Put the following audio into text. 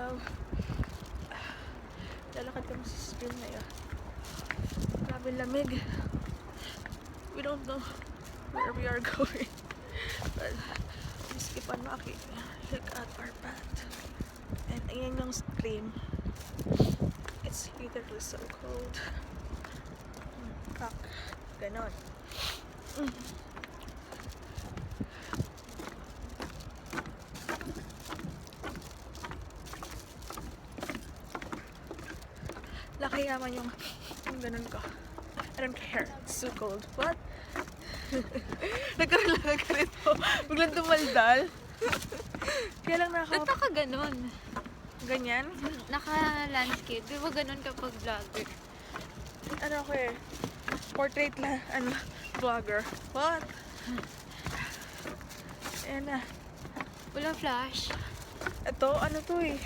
araw. Lalakad kami sa stream na yun. Grabe lamig. We don't know where we are going. But, miski pa naki, look at our path. And ayan yung stream. It's literally so cold. Ganon. Laki yaman yung ganun ko. I don't care. It's so cold. What? Nagkaroon lang ka rito. Biglang dumaldal. Kaya lang Ba't naka ganon? ganyan. Naka-landscape. Di ba ganon kapag vlogger? Ano ako eh. Portrait lang. Ano? Vlogger. What? Ayan na. Walang flash. Ito, ano to eh.